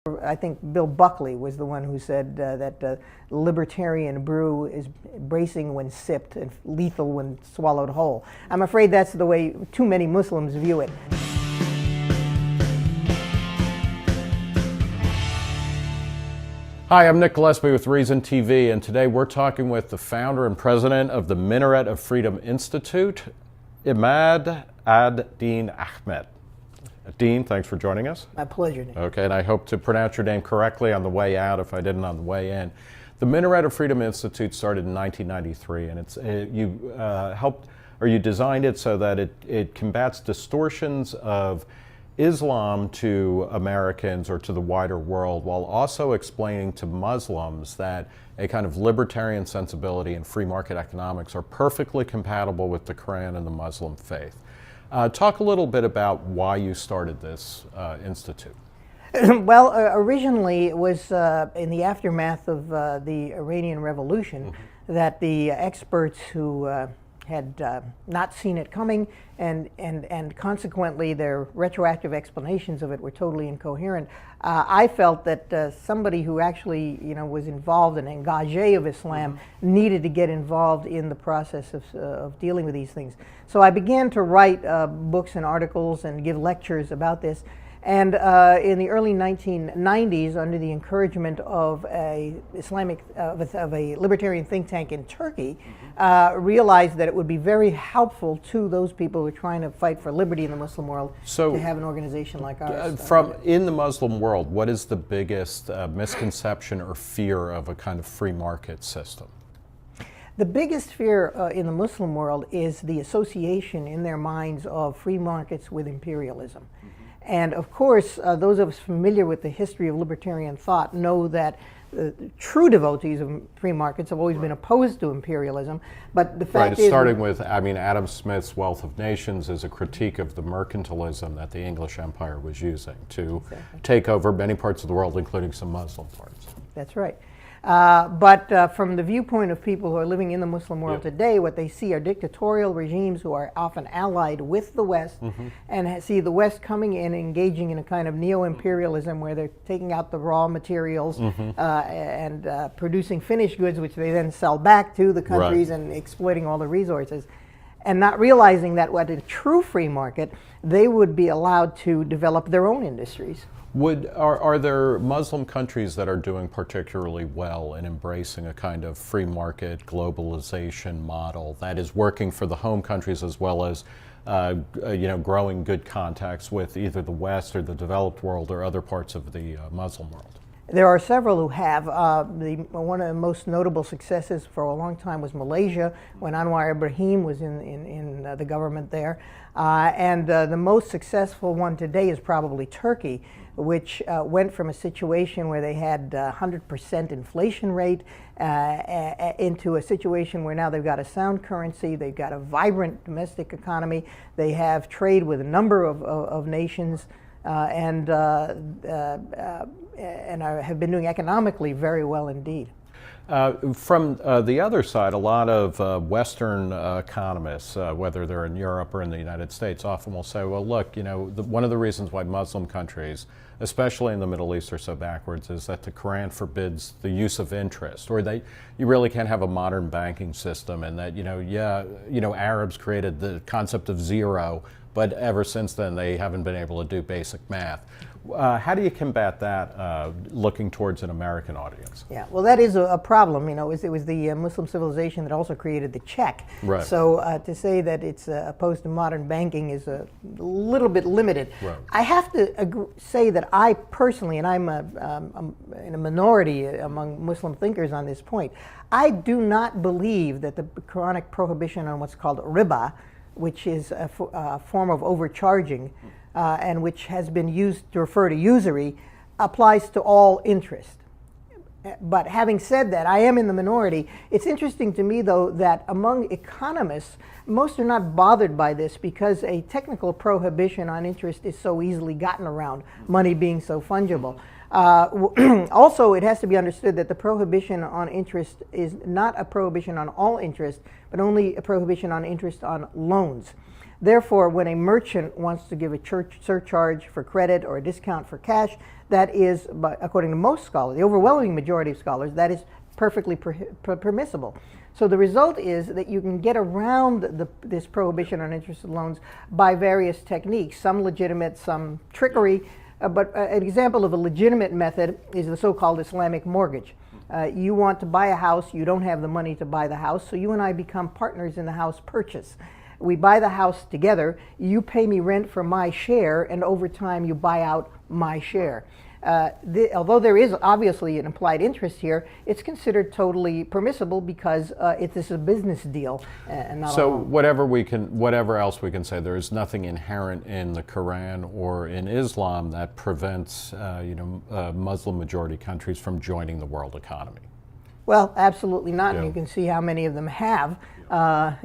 I think Bill Buckley was the one who said that libertarian brew is bracing when sipped and lethal when swallowed whole. I'm afraid that's the way too many Muslims view it. Hi, I'm Nick Gillespie with Reason TV, and today we're talking with the founder and president of the Minaret of Freedom Institute, Imad-ad-Dean Ahmad. Dean, thanks for joining us. My pleasure, Nick. Okay, and I hope to pronounce your name correctly on the way out if I didn't on the way in. The Minaret of Freedom Institute started in 1993, and you designed it so that it combats distortions of Islam to Americans or to the wider world, while also explaining to Muslims that a kind of libertarian sensibility and free market economics are perfectly compatible with the Quran and the Muslim faith. Talk a little bit about why you started this institute. Well, originally it was in the aftermath of the Iranian Revolution that the experts who had not seen it coming and consequently their retroactive explanations of it were totally incoherent. I felt that somebody who actually was involved, an engagé of Islam, needed to get involved in the process of dealing with these things. So I began to write books and articles and give lectures about this. And in the early 1990s, under the encouragement of a libertarian think tank in Turkey, realized that it would be very helpful to those people who are trying to fight for liberty in the Muslim world to have an organization like ours. In the Muslim world, what is the biggest misconception or fear of a kind of free market system? The biggest fear in the Muslim world is the association in their minds of free markets with imperialism. And of course, those of us familiar with the history of libertarian thought know that true devotees of free markets have always been opposed to imperialism. But the fact is, starting with, Adam Smith's Wealth of Nations is a critique of the mercantilism that the English Empire was using to take over many parts of the world, including some Muslim parts. That's right. But from the viewpoint of people who are living in the Muslim world today, what they see are dictatorial regimes who are often allied with the West and see the West coming in, engaging in a kind of neo-imperialism where they're taking out the raw materials and producing finished goods, which they then sell back to the countries and exploiting all the resources. And not realizing that what a true free market, they would be allowed to develop their own industries. Are there Muslim countries that are doing particularly well in embracing a kind of free market globalization model that is working for the home countries as well as growing good contacts with either the West or the developed world or other parts of the Muslim world? There are several who have. One of the most notable successes for a long time was Malaysia, when Anwar Ibrahim was in the government there. And the most successful one today is probably Turkey, which went from a situation where they had 100% inflation rate into a situation where now they've got a sound currency, they've got a vibrant domestic economy, they have trade with a number of nations, and have been doing economically very well indeed. From the other side, a lot of Western economists, whether they're in Europe or in the United States, often will say, well, look, one of the reasons why Muslim countries, especially in the Middle East, are so backwards is that the Quran forbids the use of interest, or that you really can't have a modern banking system, and that, Arabs created the concept of zero, but ever since then they haven't been able to do basic math. How do you combat that looking towards an American audience? Yeah, well, that is a problem. It was the Muslim civilization that also created the check. Right. So to say that it's opposed to modern banking is a little bit limited. Right. I have to say that I personally, and I'm in a minority among Muslim thinkers on this point, I do not believe that the Quranic prohibition on what's called riba, which is a form of overcharging, and which has been used to refer to usury, applies to all interest. But having said that, I am in the minority. It's interesting to me, though, that among economists, most are not bothered by this because a technical prohibition on interest is so easily gotten around, money being so fungible. Also, it has to be understood that the prohibition on interest is not a prohibition on all interest, but only a prohibition on interest on loans. Therefore, when a merchant wants to give a surcharge for credit or a discount for cash, that is, according to most scholars, the overwhelming majority of scholars, that is perfectly permissible. So the result is that you can get around this prohibition on interest loans by various techniques, some legitimate, some trickery. But an example of a legitimate method is the so-called Islamic mortgage. You want to buy a house, you don't have the money to buy the house, so you and I become partners in the house purchase. We buy the house together, you pay me rent for my share, and over time you buy out my share. Although there is obviously an implied interest here, it's considered totally permissible because it's a business deal and not so whatever else we can say, there is nothing inherent in the Quran or in Islam that prevents Muslim majority countries from joining the world economy. Well, absolutely not. Yeah. And you can see how many of them have. Not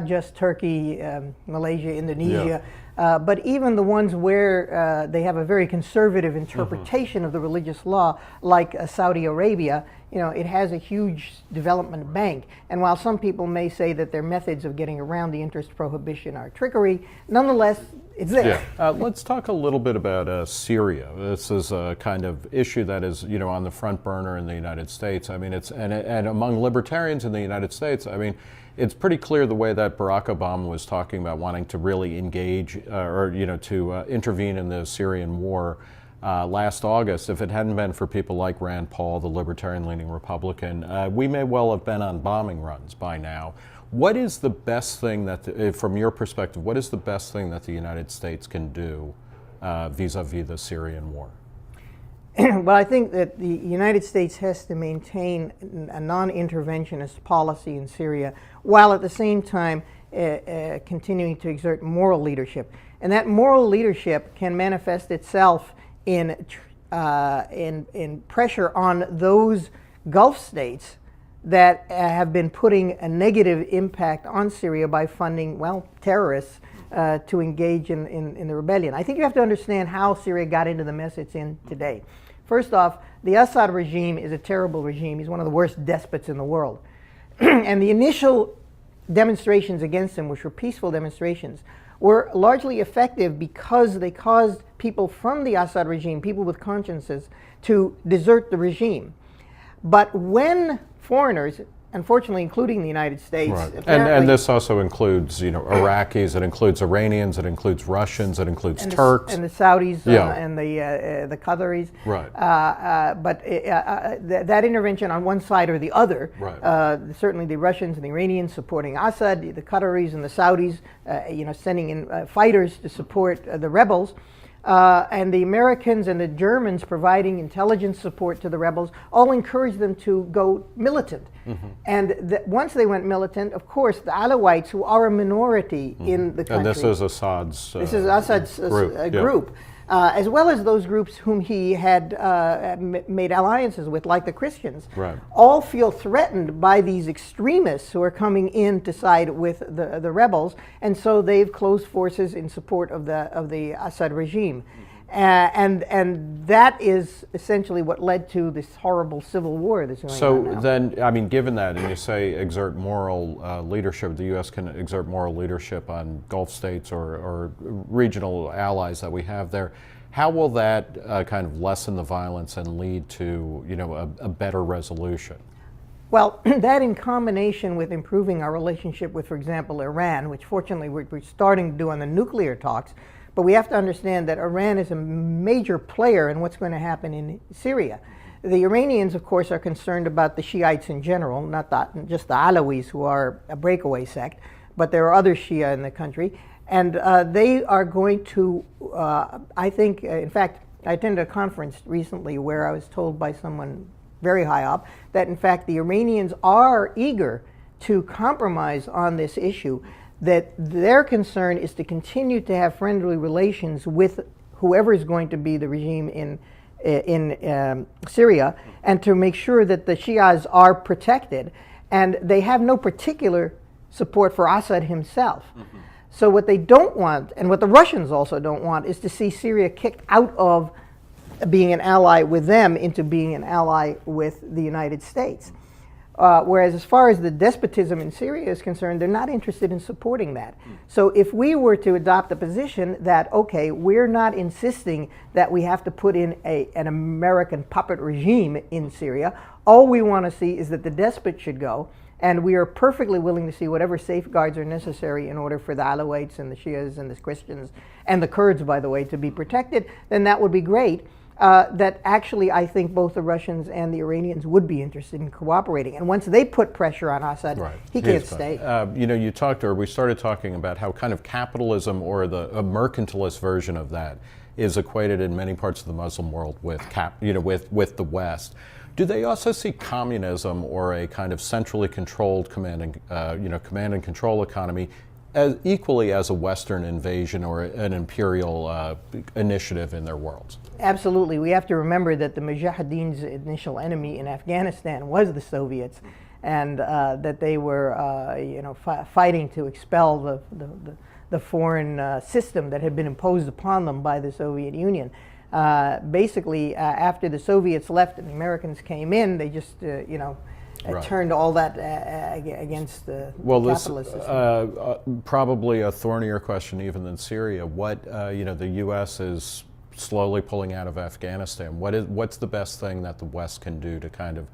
just Turkey, Malaysia, Indonesia, but even the ones where they have a very conservative interpretation of the religious law, like Saudi Arabia. It has a huge development bank. And while some people may say that their methods of getting around the interest prohibition are trickery, nonetheless, it's there. Yeah. Let's talk a little bit about Syria. This is a kind of issue that is, on the front burner in the United States. I mean, and among libertarians in the United States, I mean, it's pretty clear the way that Barack Obama was talking about wanting to really engage to intervene in the Syrian war last August. If it hadn't been for people like Rand Paul, the libertarian-leaning Republican, we may well have been on bombing runs by now. What is the best thing that, from your perspective, what is the best thing that the United States can do vis-a-vis the Syrian war? Well, I think that the United States has to maintain a non-interventionist policy in Syria, while at the same time continuing to exert moral leadership. And that moral leadership can manifest itself in pressure on those Gulf states that have been putting a negative impact on Syria by funding, terrorists to engage in the rebellion. I think you have to understand how Syria got into the mess it's in today. First off, the Assad regime is a terrible regime. He's one of the worst despots in the world. And the initial demonstrations against him, which were peaceful demonstrations, were largely effective because they caused people from the Assad regime, people with consciences, to desert the regime. But when foreigners, unfortunately including the United States, right. And this also includes, Iraqis, it includes Iranians, it includes Russians, it includes Turks. And the Saudis and the Qataris. Right. But that intervention on one side or the other, right. Certainly the Russians and the Iranians supporting Assad, the Qataris and the Saudis, sending in fighters to support the rebels, and the Americans and the Germans providing intelligence support to the rebels, all encouraged them to go militant. Mm-hmm. And once they went militant, of course, the Alawites, who are a minority in the country. And this is Assad's group. As well as those groups whom he had made alliances with, like the Christians, right. all feel threatened by these extremists who are coming in to side with the rebels, and so they've closed forces in support of the Assad regime. And that is essentially what led to this horrible civil war that's going on now. So then, I mean, given that, and you say exert moral leadership, the U.S. can exert moral leadership on Gulf states or regional allies that we have there, how will that kind of lessen the violence and lead to, a better resolution? Well, that in combination with improving our relationship with, for example, Iran, which fortunately we're starting to do on the nuclear talks, but we have to understand that Iran is a major player in what's going to happen in Syria. The Iranians, of course, are concerned about the Shiites in general, not just the Alawis, who are a breakaway sect, but there are other Shia in the country. And they are going to, I think, in fact, I attended a conference recently where I was told by someone very high up that, in fact, the Iranians are eager to compromise on this issue, that their concern is to continue to have friendly relations with whoever is going to be the regime in Syria, and to make sure that the Shias are protected. And they have no particular support for Assad himself. Mm-hmm. So what they don't want, and what the Russians also don't want, is to see Syria kicked out of being an ally with them into being an ally with the United States. Whereas as far as the despotism in Syria is concerned, they're not interested in supporting that. So if we were to adopt the position that, okay, we're not insisting that we have to put in an American puppet regime in Syria, all we want to see is that the despot should go, and we are perfectly willing to see whatever safeguards are necessary in order for the Alawites and the Shias and the Christians and the Kurds, by the way, to be protected, then that would be great. That actually I think both the Russians and the Iranians would be interested in cooperating. And once they put pressure on Assad, he can't stay. You know, we started talking about how kind of capitalism, or a mercantilist version of that, is equated in many parts of the Muslim world with with the West. Do they also see communism, or a kind of centrally controlled command and control economy, as equally as a Western invasion or an imperial initiative in their worlds? Absolutely. We have to remember that the Mujahideen's initial enemy in Afghanistan was the Soviets, and that they were fighting to expel the foreign system that had been imposed upon them by the Soviet Union. Basically, after the Soviets left and the Americans came in, they just turned all that against the capitalist system. Probably a thornier question even than Syria. What the U.S. is slowly pulling out of Afghanistan. What's the best thing that the West can do to kind of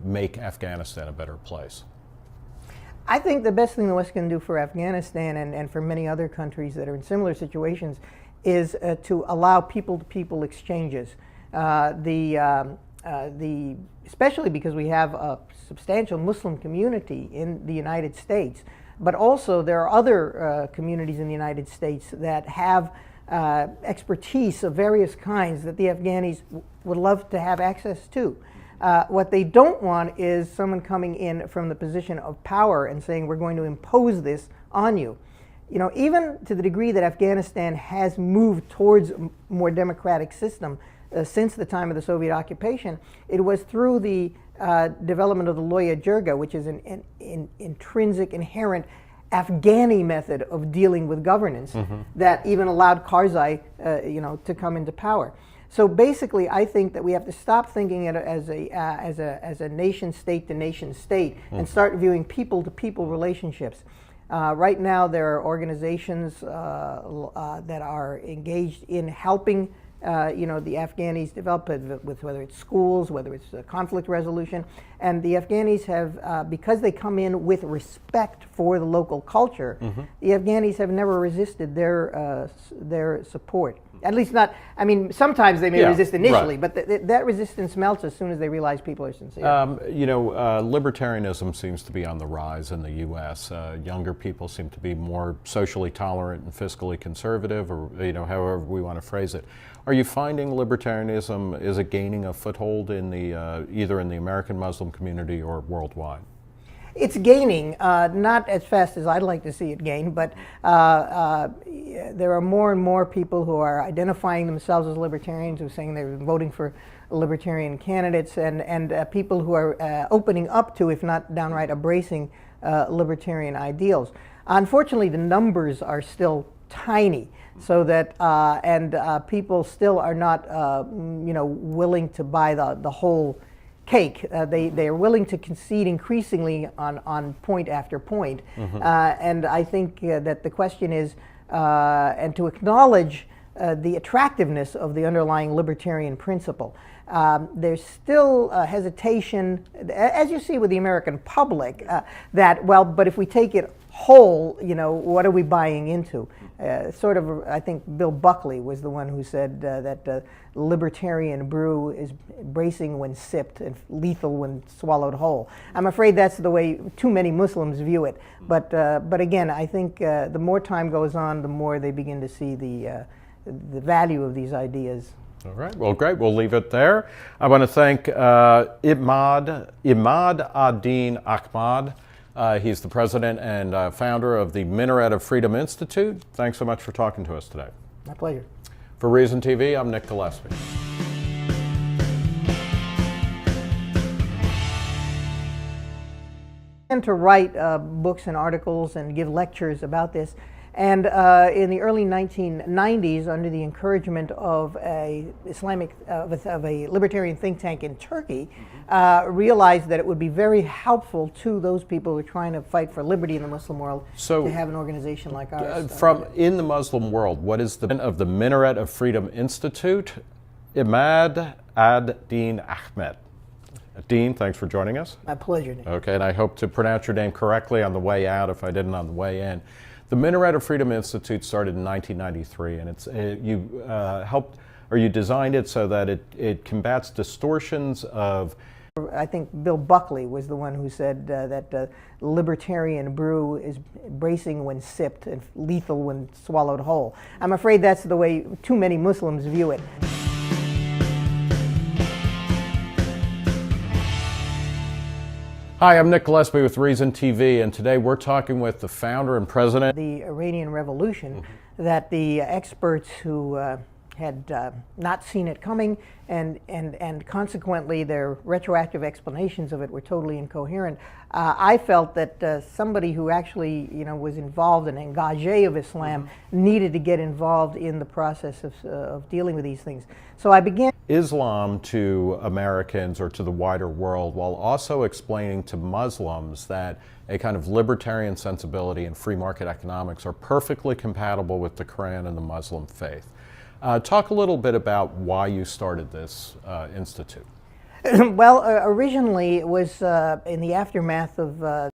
make Afghanistan a better place? I think the best thing the West can do for Afghanistan and for many other countries that are in similar situations is to allow people-to-people exchanges. Especially because we have a substantial Muslim community in the United States, but also there are other communities in the United States that have expertise of various kinds that the Afghanis would love to have access to. What they don't want is someone coming in from the position of power and saying, we're going to impose this on you. Even to the degree that Afghanistan has moved towards a more democratic system since the time of the Soviet occupation, it was through the development of the Loya Jirga, which is an intrinsic, inherent Afghani method of dealing with governance that even allowed Karzai, to come into power. So basically, I think that we have to stop thinking it as a nation state to nation state and start viewing people-to-people relationships. Right now, there are organizations that are engaged in helping the Afghanis develop with whether it's schools, whether it's conflict resolution, and the Afghanis have, because they come in with respect for the local culture, the Afghanis have never resisted their support. At least not, sometimes they may resist initially, but that resistance melts as soon as they realize people are sincere. Libertarianism seems to be on the rise in the U.S. Younger people seem to be more socially tolerant and fiscally conservative, or however we want to phrase it. Are you finding libertarianism, is it gaining a foothold in the either in the American Muslim community or worldwide? It's gaining, not as fast as I'd like to see it gain, but there are more and more people who are identifying themselves as libertarians, who are saying they're voting for libertarian candidates, and people who are opening up to, if not downright embracing, libertarian ideals. Unfortunately, the numbers are still tiny, so that people still are not willing to buy the whole cake. They are willing to concede increasingly on point after point. And I think that the question is, and to acknowledge the attractiveness of the underlying libertarian principle. There's still hesitation, as you see with the American public, that, well, but if we take it whole, what are we buying into? I think Bill Buckley was the one who said that libertarian brew is bracing when sipped and lethal when swallowed whole. I'm afraid that's the way too many Muslims view it. But again, I think the more time goes on, the more they begin to see the value of these ideas. All right, well, great. We'll leave it there. I want to thank Imad-ad-Dean Ahmad. He's the president and founder of the Minaret of Freedom Institute. Thanks so much for talking to us today. My pleasure. For Reason TV, I'm Nick Gillespie. And to write books and articles and give lectures about this And in the early 1990s, under the encouragement of a libertarian think tank in Turkey, realized that it would be very helpful to those people who are trying to fight for liberty in the Muslim world to have an organization like ours. From in the Muslim world, what is the of the Minaret of Freedom Institute, Imad-ad-Dean Ahmad. Dean, thanks for joining us. My pleasure, Nick. Okay, and I hope to pronounce your name correctly on the way out if I didn't on the way in. The Minaret of Freedom Institute started in 1993, and you designed it so that it combats distortions of. I think Bill Buckley was the one who said that libertarian brew is bracing when sipped and lethal when swallowed whole. I'm afraid that's the way too many Muslims view it. Hi, I'm Nick Gillespie with Reason TV, and today we're talking with the founder and president. The Iranian Revolution, that the experts who had not seen it coming and consequently their retroactive explanations of it were totally incoherent. I felt that somebody who actually was involved, an engagé of Islam, needed to get involved in the process of dealing with these things. So I began Islam to Americans or to the wider world, while also explaining to Muslims that a kind of libertarian sensibility and free market economics are perfectly compatible with the Quran and the Muslim faith. Talk a little bit about why you started this institute. Well, originally it was in the aftermath of